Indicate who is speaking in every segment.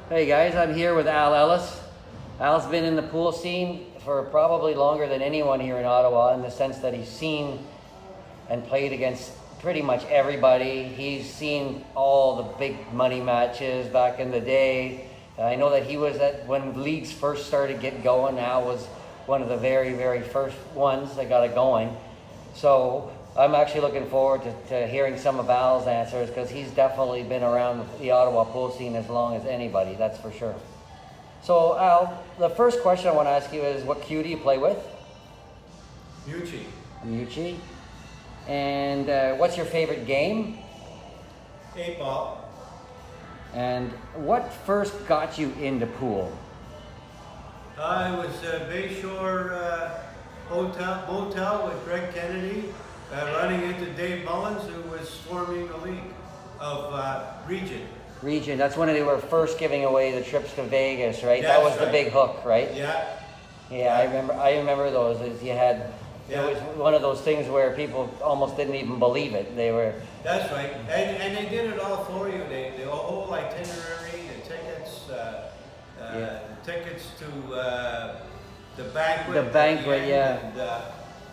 Speaker 1: Hey guys, I'm here with Ellis. Al's been in the pool scene for probably longer than anyone here in Ottawa in the sense that he's seen and played against pretty much everybody. He's seen all the big money matches back in the day. I know that he was at when leagues first started get going. Al was one of the very, very first ones that got it going. So I'm actually looking forward to hearing some of Al's answers because he's definitely been around the Ottawa pool scene as long as anybody, that's for sure. So Al, the first question I want to ask you is what cue do you play with?
Speaker 2: Mucci.
Speaker 1: Mucci. And what's your favorite game?
Speaker 2: 8-ball.
Speaker 1: And what first got you into pool?
Speaker 2: I was Bayshore Motel with Greg Kennedy, running into Dave Mullins, who was forming the league of Region.
Speaker 1: Region, that's when they were first giving away the trips to Vegas, right? That
Speaker 2: That's
Speaker 1: was the
Speaker 2: right.
Speaker 1: big hook, right?
Speaker 2: Yeah.
Speaker 1: Yeah, I remember those. You had,
Speaker 2: Yeah.
Speaker 1: it was one of those things where people almost didn't even believe it. They were,
Speaker 2: That's right. And they did it all for you. The whole itinerary, the tickets,
Speaker 1: Yeah.
Speaker 2: the tickets to the banquet.
Speaker 1: The
Speaker 2: at
Speaker 1: banquet,
Speaker 2: end
Speaker 1: yeah.
Speaker 2: And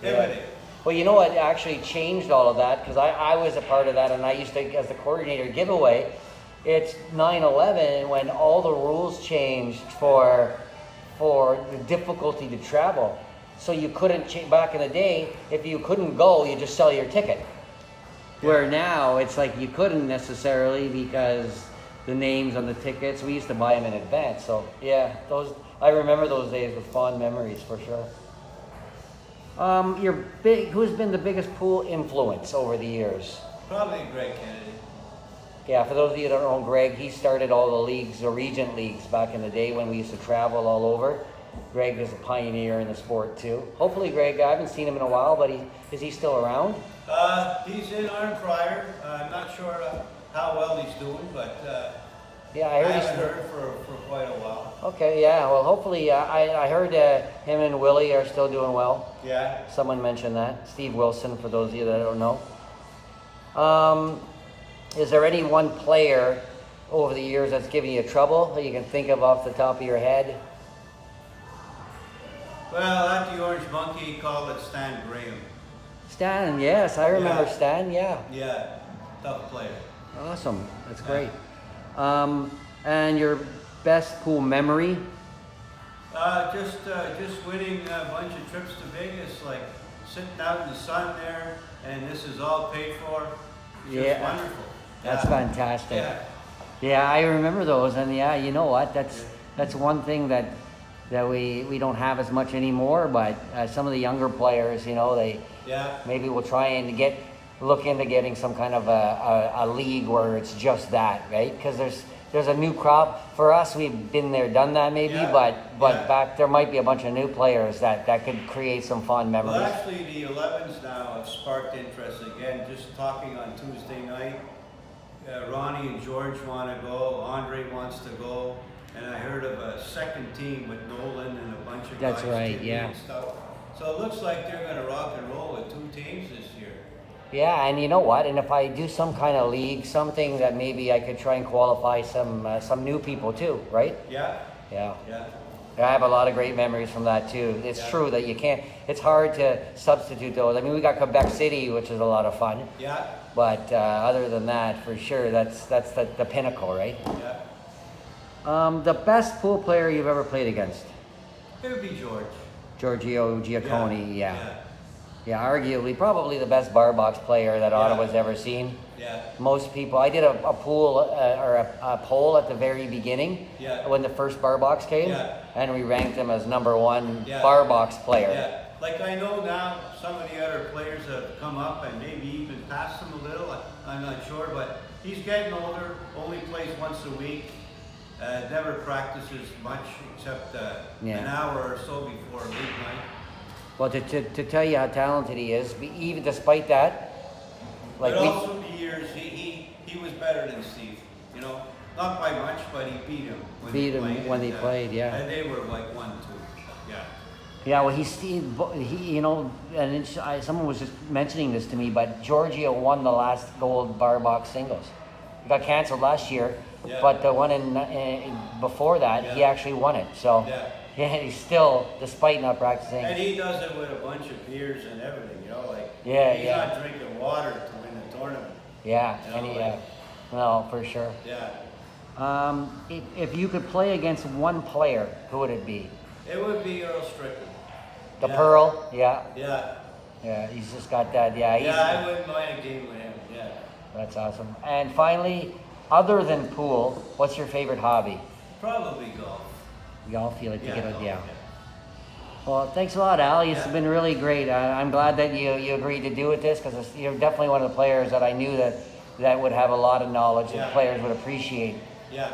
Speaker 1: Yeah.
Speaker 2: everything.
Speaker 1: Well, you know what actually changed all of that? Because I was a part of that, and I used to, as the coordinator, give away. It's 9/11 when all the rules changed for the difficulty to travel. So you couldn't, back in the day, if you couldn't go, you just sell your ticket. Where now, it's like you couldn't necessarily because the names on the tickets, we used to buy them in advance. So yeah, I remember those days with fond memories for sure. Who's been the biggest pool influence over the years?
Speaker 2: Probably Greg Kennedy.
Speaker 1: Yeah, for those of you that don't know Greg, he started all the leagues, the Regent leagues back in the day when we used to travel all over. Greg is a pioneer in the sport too. Hopefully Greg, I haven't seen him in a while, but is he still around?
Speaker 2: He's in Arn Pryor. I'm not sure how well he's doing, but
Speaker 1: Yeah,
Speaker 2: I
Speaker 1: I heard
Speaker 2: haven't
Speaker 1: he's...
Speaker 2: heard for quite a while.
Speaker 1: Okay, yeah, well hopefully, I heard him and Willie are still doing well.
Speaker 2: Yeah.
Speaker 1: Someone mentioned that. Steve Wilson, for those of you that don't know. Is there any one player over the years that's giving you trouble that you can think of off the top of your head?
Speaker 2: Well, at the Orange Monkey, called it Stan Graham.
Speaker 1: Stan, yes, I remember
Speaker 2: Yeah.
Speaker 1: Stan, yeah.
Speaker 2: Yeah, tough player.
Speaker 1: Awesome, that's great. And your best pool memory?
Speaker 2: Just winning a bunch of trips to Vegas, like sitting out in the sun there, and this is all paid for. It's just
Speaker 1: Yeah.
Speaker 2: wonderful.
Speaker 1: That's
Speaker 2: Yeah.
Speaker 1: fantastic.
Speaker 2: Yeah.
Speaker 1: Yeah, I remember those, and yeah, you know what? That's one thing that we don't have as much anymore. But some of the younger players, you know, they
Speaker 2: Yeah.
Speaker 1: maybe will try and look into getting some kind of a league where it's just that, right? Because there's a new crop. For us, we've been there, done that maybe,
Speaker 2: Yeah.
Speaker 1: but
Speaker 2: Yeah.
Speaker 1: back there might be a bunch of new players that could create some fun
Speaker 2: Well,
Speaker 1: memories.
Speaker 2: actually, the 11s now have sparked interest again. Just talking on Tuesday night, Ronnie and George want to go. Andre wants to go, and I heard of a second team with Nolan and a bunch of
Speaker 1: That's
Speaker 2: guys.
Speaker 1: right,
Speaker 2: Jimmy
Speaker 1: yeah.
Speaker 2: And stuff. So it looks like they're going to rock and roll with 2 teams this year.
Speaker 1: Yeah, and you know what? And if I do some kind of league, something that maybe I could try and qualify some new people too, right?
Speaker 2: Yeah.
Speaker 1: Yeah.
Speaker 2: Yeah.
Speaker 1: I have a lot of great memories from that too. It's
Speaker 2: Yeah.
Speaker 1: true that you can't. It's hard to substitute those. I mean, we got Quebec City, which is a lot of fun.
Speaker 2: Yeah.
Speaker 1: But other than that, for sure, that's the pinnacle, right?
Speaker 2: Yeah.
Speaker 1: The best pool player you've ever played against?
Speaker 2: It would be George.
Speaker 1: Giorgio Giacconi. Yeah.
Speaker 2: Yeah.
Speaker 1: Yeah, arguably, probably the best bar box player that
Speaker 2: Yeah.
Speaker 1: Ottawa's ever seen.
Speaker 2: Yeah.
Speaker 1: Most people. I did a pool or a poll at the very beginning
Speaker 2: Yeah.
Speaker 1: when the first bar box came,
Speaker 2: Yeah.
Speaker 1: and we ranked him as number 1
Speaker 2: Yeah.
Speaker 1: bar box player.
Speaker 2: Yeah. Like I know now some of the other players have come up and maybe even passed him a little. I'm not sure, but he's getting older. Only plays once a week. Never practices much except
Speaker 1: Yeah.
Speaker 2: an hour or so before league night.
Speaker 1: Well, to tell you how talented he is, even despite that, like
Speaker 2: But
Speaker 1: we,
Speaker 2: also the years he was better than Steve. You know, not by much, but he beat him when
Speaker 1: Beat
Speaker 2: he
Speaker 1: him
Speaker 2: played.
Speaker 1: when
Speaker 2: and,
Speaker 1: they played, yeah.
Speaker 2: And they were like 1-2. Yeah.
Speaker 1: yeah, well, he, you know, and someone was just mentioning this to me, but Giorgio won the last gold bar box singles. got canceled last year,
Speaker 2: Yeah.
Speaker 1: but the one before that, he
Speaker 2: Yeah.
Speaker 1: actually won it. So
Speaker 2: Yeah.
Speaker 1: yeah, he's still, despite not practicing.
Speaker 2: And he does it with a bunch of beers and everything, like
Speaker 1: Yeah,
Speaker 2: he's
Speaker 1: yeah.
Speaker 2: not drinking water to win the tournament.
Speaker 1: Yeah,
Speaker 2: You know,
Speaker 1: and he,
Speaker 2: like-
Speaker 1: no, for sure.
Speaker 2: Yeah.
Speaker 1: If you could play against one player, who would it be?
Speaker 2: It would be Earl Strickland.
Speaker 1: The
Speaker 2: Yeah.
Speaker 1: Pearl? Yeah,
Speaker 2: Yeah.
Speaker 1: yeah. He's just got that. Yeah, he's,
Speaker 2: Yeah, I wouldn't mind a game with him. Yeah.
Speaker 1: that's awesome. And finally, other than pool, what's your favorite hobby?
Speaker 2: Probably golf.
Speaker 1: Golf. You like to get out?
Speaker 2: golf,
Speaker 1: Yeah. Well, thanks a lot, Al. It's
Speaker 2: Yeah.
Speaker 1: been really great. I'm glad that you agreed to do with this because you're definitely one of the players that I knew that would have a lot of knowledge
Speaker 2: Yeah.
Speaker 1: that players would appreciate.
Speaker 2: Yeah.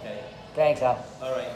Speaker 2: Okay.
Speaker 1: Thanks, Al.
Speaker 2: All right.